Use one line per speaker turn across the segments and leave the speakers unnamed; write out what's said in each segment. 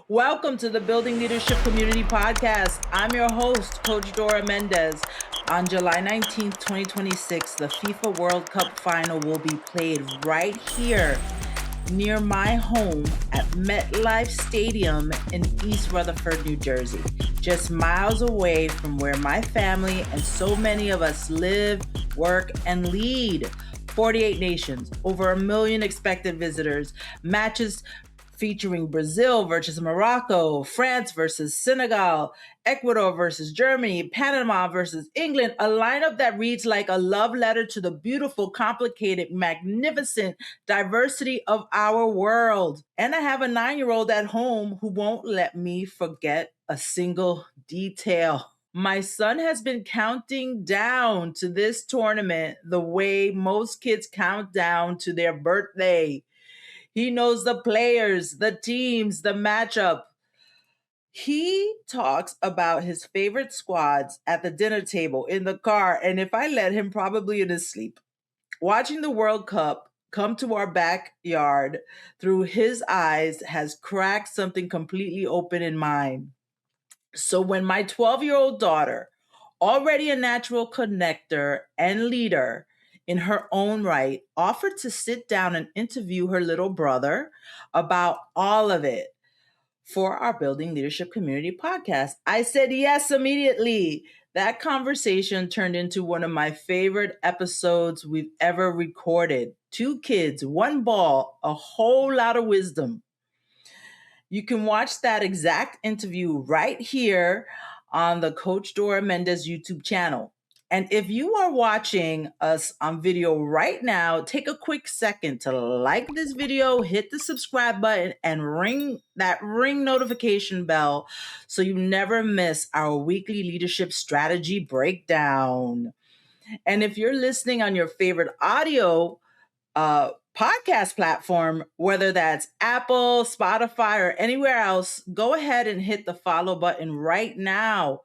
Welcome to the Building Leadership Community Podcast. I'm your host, Coach Dora Mendez. On July 19th, 2026, the FIFA World Cup final will be played right here near my home at MetLife Stadium in East Rutherford, New Jersey, just miles away from where my family and so many of us live, work, and lead. 48 nations, over 1 million expected visitors, matches featuring Brazil versus Morocco, France versus Senegal, Ecuador versus Germany, Panama versus England, a lineup that reads like a love letter to the beautiful, complicated, magnificent diversity of our world. And I have a 9-year-old at home who won't let me forget a single detail. My son has been counting down to this tournament the way most kids count down to their birthday. He knows the players, the teams, the matchup. He talks about his favorite squads at the dinner table, in the car, and if I let him, probably in his sleep. Watching the World Cup come to our backyard through his eyes has cracked something completely open in mine. So when my 12-year-old daughter, already a natural connector and leader in her own right, offered to sit down and interview her little brother about all of it for our Building Leadership Community podcast, I said yes immediately. That conversation turned into one of my favorite episodes we've ever recorded. 2 kids, 1 ball, a whole lot of wisdom. You can watch that exact interview right here on the Coach Dora Mendez YouTube channel. And if you are watching us on video right now, take a quick second to like this video, hit the subscribe button, and ring notification bell so you never miss our weekly leadership strategy breakdown. And if you're listening on your favorite audio podcast platform, whether that's Apple, Spotify, or anywhere else, go ahead and hit the follow button right now.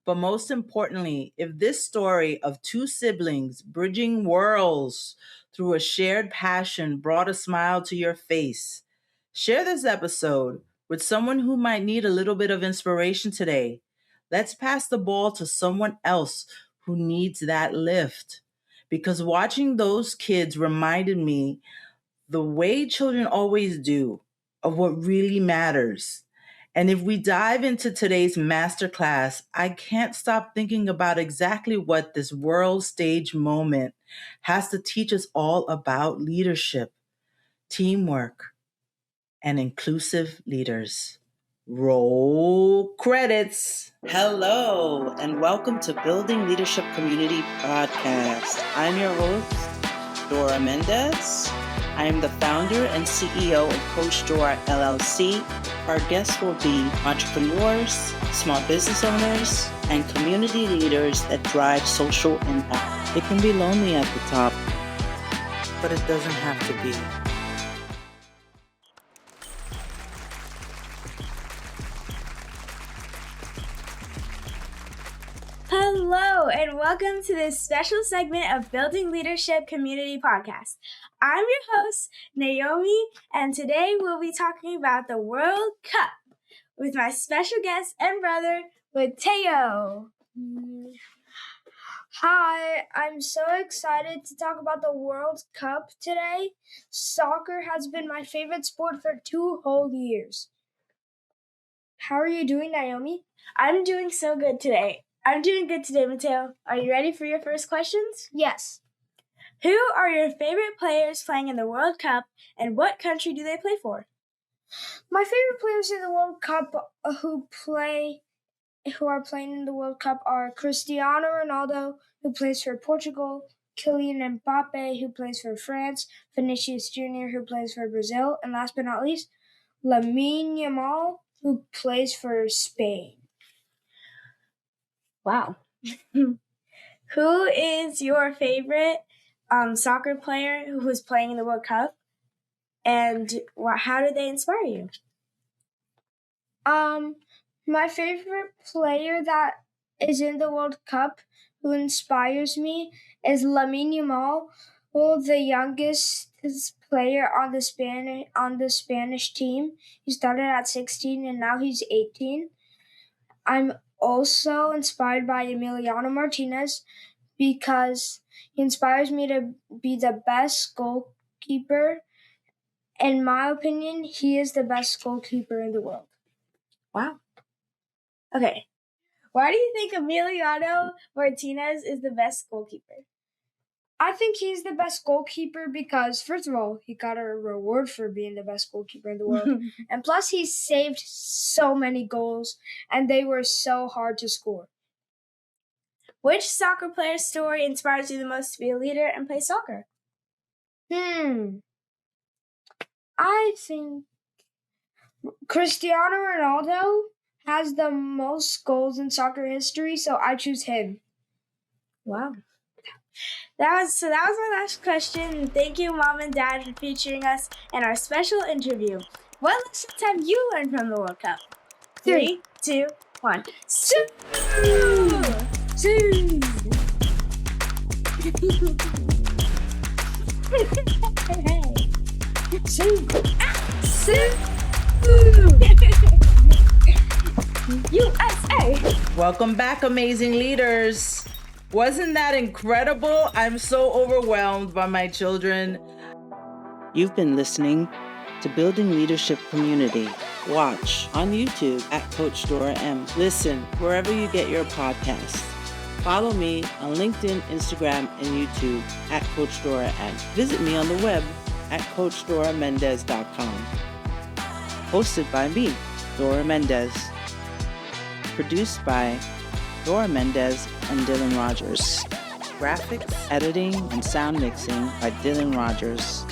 But most importantly, if this story of 2 siblings bridging worlds through a shared passion brought a smile to your face, share this episode with someone who might need a little bit of inspiration today. Let's pass the ball to someone else who needs that lift. Because watching those kids reminded me the way children always do of what really matters. And if we dive into today's masterclass, I can't stop thinking about exactly what this world stage moment has to teach us all about leadership, teamwork, and inclusive leaders. Roll credits. Hello, and welcome to Building Leadership Community Podcast. I'm your host, Dora Mendez. I am the founder and CEO of Coach Dora LLC. Our guests will be entrepreneurs, small business owners, and community leaders that drive social impact. It can be lonely at the top, but it doesn't have to be.
Hello, and welcome to this special segment of Building Leadership Community Podcast. I'm your host, Naomi, and today we'll be talking about the World Cup with my special guest and brother, Mateo.
Hi, I'm so excited to talk about the World Cup today. Soccer has been my favorite sport for 2 whole years. How are you doing, Naomi?
I'm doing so good today. I'm doing good today, Mateo. Are you ready for your first questions?
Yes.
Who are your favorite players playing in the World Cup, and what country do they play for?
My favorite players in the World Cup who are playing in the World Cup are Cristiano Ronaldo, who plays for Portugal, Kylian Mbappe, who plays for France, Vinicius Jr., who plays for Brazil, and last but not least, Lamine Yamal, who plays for Spain.
Wow. Who is your favorite soccer player who was playing in the World Cup, and how did they inspire you?
My favorite player that is in the World Cup who inspires me is Lamine Yamal, the youngest player on the Spanish team. He started at 16 and now he's 18. I'm also inspired by Emiliano Martínez because he inspires me to be the best goalkeeper. In my opinion, he is the best goalkeeper in the world.
Wow. Okay. Why do you think Emiliano Martínez is the best goalkeeper?
I think he's the best goalkeeper because, first of all, he got a reward for being the best goalkeeper in the world. And plus, he saved so many goals, and they were so hard to score.
Which soccer player's story inspires you the most to be a leader and play soccer?
I think Cristiano Ronaldo has the most goals in soccer history, so I choose him.
Wow. That was my last question. Thank you, Mom and Dad, for featuring us in our special interview. What lessons have you learned from the World Cup? 3, 2, 1. Sue! Sue! Sue! Sue! USA!
Welcome back, amazing leaders. Wasn't that incredible? I'm so overwhelmed by my children.
You've been listening to Building Leadership Community. Watch on YouTube at Coach Dora M. Listen wherever you get your podcasts. Follow me on LinkedIn, Instagram, and YouTube at Coach Dora M. Visit me on the web at CoachDoraMendez.com. Hosted by me, Dora Mendez. Produced by Dora Mendez and Dylan Rogers. Graphics, editing, and sound mixing by Dylan Rogers.